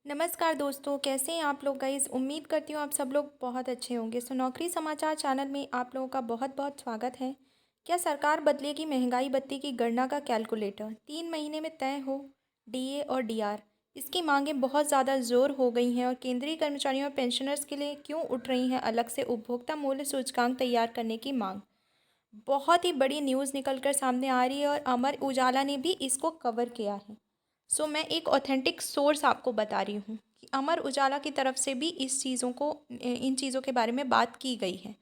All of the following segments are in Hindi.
नमस्कार दोस्तों, कैसे हैं आप लोग गाइस। उम्मीद करती हूँ आप सब लोग बहुत अच्छे होंगे। नौकरी समाचार चैनल में आप लोगों का बहुत बहुत स्वागत है। क्या सरकार बदलेगी महंगाई भत्ते की गणना का कैलकुलेटर, 3 महीने में तय हो डीए और डीआर। इसकी मांगें बहुत ज़्यादा ज़ोर हो गई हैं और केंद्रीय कर्मचारियों और पेंशनर्स के लिए क्यों उठ रही हैं अलग से उपभोक्ता मूल्य सूचकांक तैयार करने की मांग। बहुत ही बड़ी न्यूज़ निकल कर सामने आ रही है और अमर उजाला ने भी इसको कवर किया है। मैं एक ऑथेंटिक सोर्स आपको बता रही हूँ कि अमर उजाला की तरफ से भी इन चीज़ों के बारे में बात की गई है।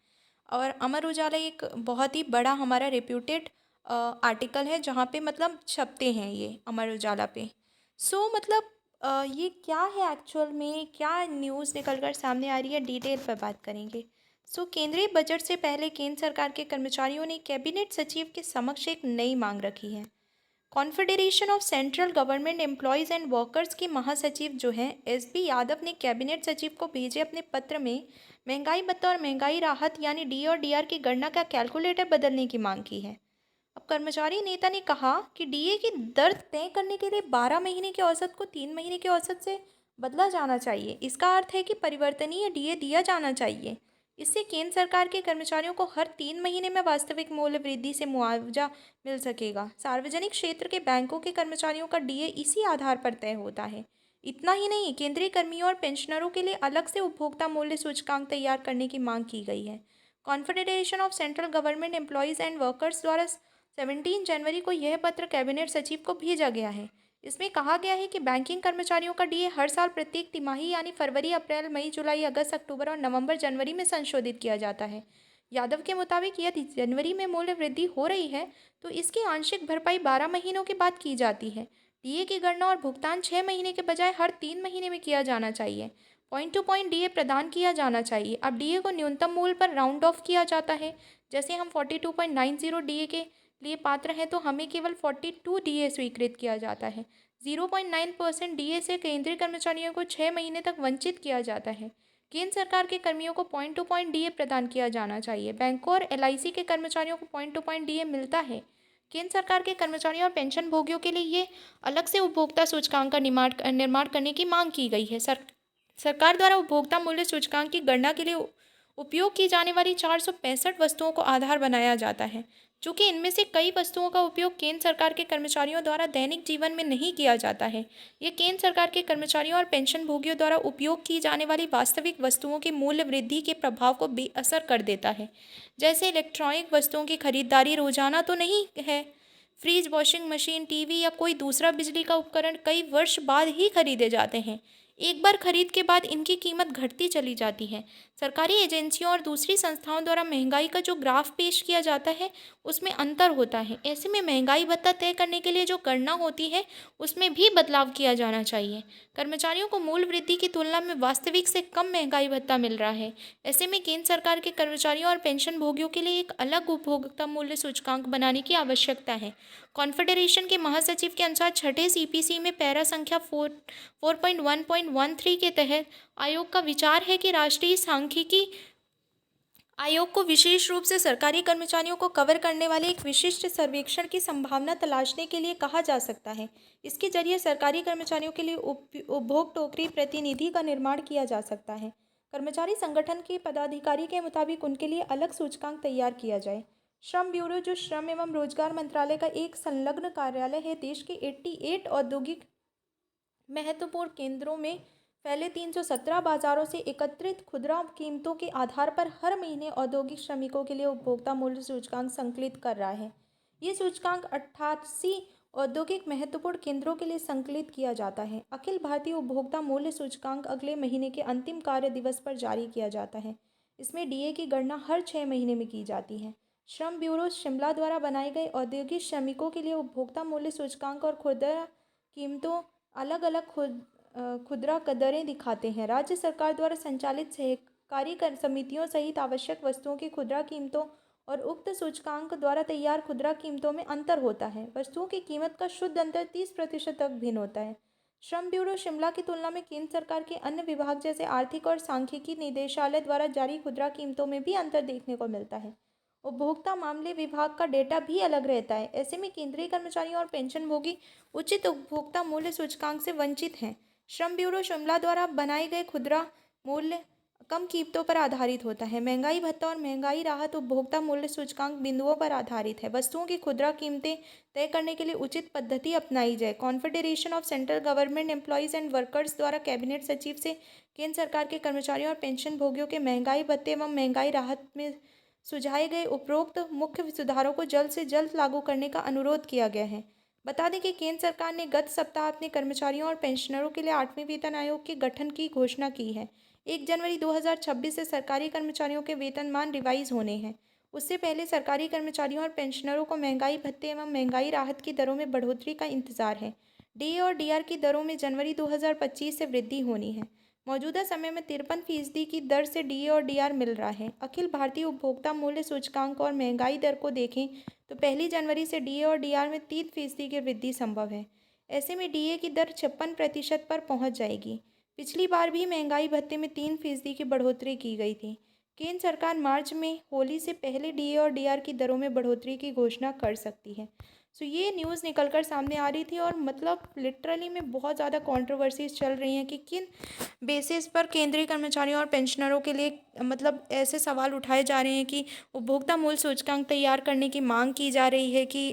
और अमर उजाला एक बहुत ही बड़ा हमारा रेप्यूटेड आर्टिकल है जहाँ पे मतलब छपते हैं ये अमर उजाला पे। ये क्या है एक्चुअल में, क्या न्यूज़ निकल कर सामने आ रही है, डिटेल पर बात करेंगे। केंद्रीय बजट से पहले केंद्र सरकार के कर्मचारियों ने कैबिनेट सचिव के समक्ष एक नई मांग रखी है। Confederation of central government employees and workers के महासचिव जो हैं एसबी यादव ने कैबिनेट सचिव को भेजे अपने पत्र में महंगाई भत्ता और महंगाई राहत यानी डी और डीआर की गणना का कैलकुलेटर बदलने की मांग की है। अब कर्मचारी नेता ने कहा कि डीए की दर तय करने के लिए 12 महीने के औसत को 3 महीने के औसत से बदला जाना चाहिए। इसका अर्थ है कि परिवर्तनीय डीए दिया जाना चाहिए। इससे केंद्र सरकार के कर्मचारियों को हर 3 महीने में वास्तविक मूल्य वृद्धि से मुआवजा मिल सकेगा। सार्वजनिक क्षेत्र के बैंकों के कर्मचारियों का डीए इसी आधार पर तय होता है। इतना ही नहीं, केंद्रीय कर्मियों और पेंशनरों के लिए अलग से उपभोक्ता मूल्य सूचकांक तैयार करने की मांग की गई है। Confederation of central government employees and workers द्वारा 17 जनवरी को यह पत्र कैबिनेट सचिव को भेजा गया है। इसमें कहा गया है कि बैंकिंग कर्मचारियों का डीए हर साल प्रत्येक तिमाही यानी फरवरी, अप्रैल, मई, जुलाई, अगस्त, अक्टूबर और नवंबर, जनवरी में संशोधित किया जाता है। यादव के मुताबिक यदि जनवरी में मूल्य वृद्धि हो रही है तो इसकी आंशिक भरपाई 12 महीनों के बाद की जाती है। डीए की गणना और भुगतान 6 महीने के बजाय हर 3 महीने में किया जाना चाहिए। पॉइंट टू पॉइंट डीए प्रदान किया जाना चाहिए। अब डीए को न्यूनतम मूल्य पर राउंड ऑफ किया जाता है। जैसे हम 42.90 डीए के लिए पात्र हैं तो हमें केवल 42 डीए स्वीकृत किया जाता है। 0.9% डीए से केंद्रीय कर्मचारियों को 6 महीने तक वंचित किया जाता है। केंद्र सरकार के कर्मियों को पॉइंट टू पॉइंट डीए प्रदान किया जाना चाहिए। बैंकों और एलआईसी के कर्मचारियों को पॉइंट टू पॉइंट डीए मिलता है। केंद्र सरकार के कर्मचारियों और पेंशन भोगियों के लिए ये अलग से उपभोक्ता सूचकांक का निर्माण करने की मांग की गई है। सरकार द्वारा उपभोक्ता मूल्य सूचकांक की गणना के लिए उपयोग की जाने वाली 465 वस्तुओं को आधार बनाया जाता है। चूँकि इनमें से कई वस्तुओं का उपयोग केंद्र सरकार के कर्मचारियों द्वारा दैनिक जीवन में नहीं किया जाता है, ये केंद्र सरकार के कर्मचारियों और पेंशन भोगियों द्वारा उपयोग की जाने वाली वास्तविक वस्तुओं की मूल्य वृद्धि के प्रभाव को बेअसर कर देता है। जैसे इलेक्ट्रॉनिक वस्तुओं की खरीदारी रोजाना तो नहीं है। फ्रिज, वॉशिंग मशीन, टीवी या कोई दूसरा बिजली का उपकरण कई वर्ष बाद ही खरीदे जाते हैं। एक बार खरीद के बाद इनकी कीमत घटती चली जाती है। सरकारी एजेंसियों और दूसरी संस्थाओं द्वारा महंगाई का जो ग्राफ पेश किया जाता है उसमें अंतर होता है। ऐसे में महंगाई भत्ता तय करने के लिए जो गणना होती है उसमें भी बदलाव किया जाना चाहिए। कर्मचारियों को मूल्य वृद्धि की तुलना में वास्तविक से कम महंगाई भत्ता मिल रहा है। ऐसे में केंद्र सरकार के कर्मचारियों और पेंशन भोगियों के लिए एक अलग उपभोक्ता मूल्य सूचकांक बनाने की आवश्यकता है। कॉन्फेडरेशन के महासचिव के अनुसार छठे सीपीसी में पैरा संख्या 4.1.13 के तहत आयोग का विचार है कि राष्ट्रीय सांख्यिकी आयोग को विशेष रूप से सरकारी कर्मचारियों को कवर करने वाले एक विशिष्ट सर्वेक्षण की संभावना तलाशने के लिए कहा जा सकता है। इसके जरिए सरकारी कर्मचारियों के लिए उपभोग टोकरी प्रतिनिधि का निर्माण किया जा सकता है। कर्मचारी संगठन के पदाधिकारी के मुताबिक उनके लिए अलग सूचकांक तैयार किया जाए। श्रम ब्यूरो, जो श्रम एवं रोजगार मंत्रालय का एक संलग्न कार्यालय है, देश के 88 औद्योगिक महत्वपूर्ण केंद्रों में फैले 317 बाजारों से एकत्रित खुदरा कीमतों के आधार पर हर महीने औद्योगिक श्रमिकों के लिए उपभोक्ता मूल्य सूचकांक संकलित कर रहा है। ये सूचकांक 88 औद्योगिक महत्वपूर्ण केंद्रों के लिए संकलित किया जाता है। अखिल भारतीय उपभोक्ता मूल्य सूचकांक अगले महीने के अंतिम कार्य दिवस पर जारी किया जाता है। इसमें डीए की गणना हर 6 महीने में की जाती है। श्रम ब्यूरो शिमला द्वारा बनाए गए औद्योगिक श्रमिकों के लिए उपभोक्ता मूल्य सूचकांक और खुदरा कीमतों अलग अलग खुदरा दरें दिखाते हैं। राज्य सरकार द्वारा संचालित सहकारी समितियों सहित आवश्यक वस्तुओं की खुदरा कीमतों और उक्त सूचकांक द्वारा तैयार खुदरा कीमतों में अंतर होता है। वस्तुओं की कीमत का शुद्ध अंतर 30% तक भिन्न होता है। श्रम ब्यूरो शिमला की तुलना में केंद्र सरकार के अन्य विभाग जैसे आर्थिक और सांख्यिकी निदेशालय द्वारा जारी खुदरा कीमतों में भी अंतर देखने को मिलता है। उपभोक्ता मामले विभाग का डेटा भी अलग रहता है। ऐसे में केंद्रीय कर्मचारियों और पेंशन भोगी उचित उपभोक्ता मूल्य सूचकांक से वंचित हैं। श्रम ब्यूरो शिमला द्वारा बनाए गए खुदरा मूल्य कम कीमतों पर आधारित होता है। महंगाई भत्ता और महंगाई राहत उपभोक्ता मूल्य सूचकांक बिंदुओं पर आधारित है। वस्तुओं की खुदरा कीमतें तय करने के लिए उचित पद्धति अपनाई जाए। Confederation of central government employees and workers द्वारा कैबिनेट सचिव से केंद्र सरकार के कर्मचारियों और पेंशन भोगियों के महंगाई भत्ते एवं महंगाई राहत में सुझाए गए उपरोक्त मुख्य सुधारों को जल्द से जल्द लागू करने का अनुरोध किया गया है। बता दें कि केंद्र सरकार ने गत सप्ताह अपने कर्मचारियों और पेंशनरों के लिए 8वें वेतन आयोग के गठन की घोषणा की है। 1 जनवरी 2026 से सरकारी कर्मचारियों के वेतनमान रिवाइज होने हैं। उससे पहले सरकारी कर्मचारियों और पेंशनरों को महंगाई भत्ते एवं महंगाई राहत की दरों में बढ़ोतरी का इंतजार है। डीए और डीआर की दरों में जनवरी 2025 से वृद्धि होनी है। मौजूदा समय में 53% की दर से डीए और डीआर मिल रहा है। अखिल भारतीय उपभोक्ता मूल्य सूचकांक और महंगाई दर को देखें तो 1 जनवरी से डीए और डीआर में 3% की वृद्धि संभव है। ऐसे में डीए की दर 56% पर पहुंच जाएगी। पिछली बार भी महंगाई भत्ते में 3% की बढ़ोतरी की गई थी। केंद्र सरकार मार्च में होली से पहले डीए और डीआर की दरों में बढ़ोतरी की घोषणा कर सकती है। सो ये न्यूज़ निकल कर सामने आ रही थी और मतलब लिटरली में बहुत ज़्यादा कंट्रोवर्सीज चल रही हैं कि किन बेसिस पर केंद्रीय कर्मचारियों और पेंशनरों के लिए मतलब ऐसे सवाल उठाए जा रहे हैं कि उपभोक्ता मूल्य सूचकांक तैयार करने की मांग की जा रही है कि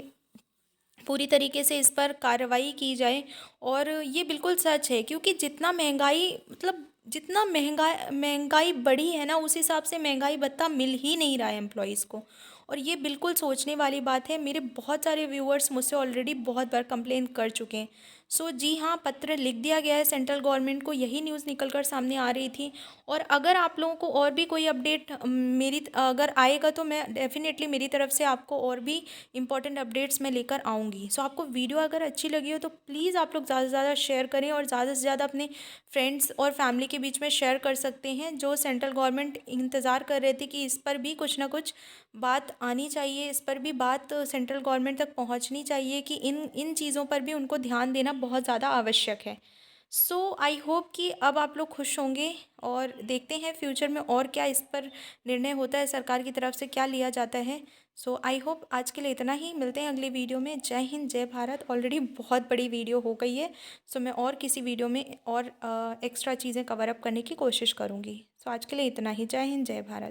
पूरी तरीके से इस पर कार्रवाई की जाए। और ये बिल्कुल सच है क्योंकि जितना महंगाई मतलब जितना महंगाई बढ़ी है ना उस हिसाब से महंगाई भत्ता मिल ही नहीं रहा है एम्प्लॉयज़ को। और ये बिल्कुल सोचने वाली बात है। मेरे बहुत सारे व्यूअर्स मुझसे ऑलरेडी बहुत बार कंप्लेन कर चुके हैं। सो जी हाँ, पत्र लिख दिया गया है सेंट्रल गवर्नमेंट को, यही न्यूज़ निकल कर सामने आ रही थी। और अगर आप लोगों को और भी कोई अपडेट मेरी अगर आएगा तो मैं डेफिनेटली मेरी तरफ से आपको और भी इंपॉर्टेंट अपडेट्स मैं लेकर आऊँगी। सो आपको वीडियो अगर अच्छी लगी हो तो प्लीज़ आप लोग ज़्यादा से ज़्यादा शेयर करें और ज़्यादा से ज़्यादा अपने फ्रेंड्स और फैमिली के बीच में शेयर कर सकते हैं। जो सेंट्रल गवर्नमेंट इंतज़ार कर रहे थे कि इस पर भी कुछ ना कुछ बात आनी चाहिए, इस पर भी बात सेंट्रल गवर्नमेंट तक पहुंचनी चाहिए कि इन इन चीज़ों पर भी उनको ध्यान देना बहुत ज़्यादा आवश्यक है। सो आई होप कि अब आप लोग खुश होंगे और देखते हैं फ्यूचर में और क्या इस पर निर्णय होता है, सरकार की तरफ से क्या लिया जाता है। सो आई होप आज के लिए इतना ही, मिलते हैं अगली वीडियो में। जय हिंद, जय भारत। ऑलरेडी बहुत बड़ी वीडियो हो गई है। सो मैं और किसी वीडियो में और एक्स्ट्रा चीज़ें कवर अप करने की कोशिश करूँगी। सो आज के लिए इतना ही। जय हिंद, जय भारत।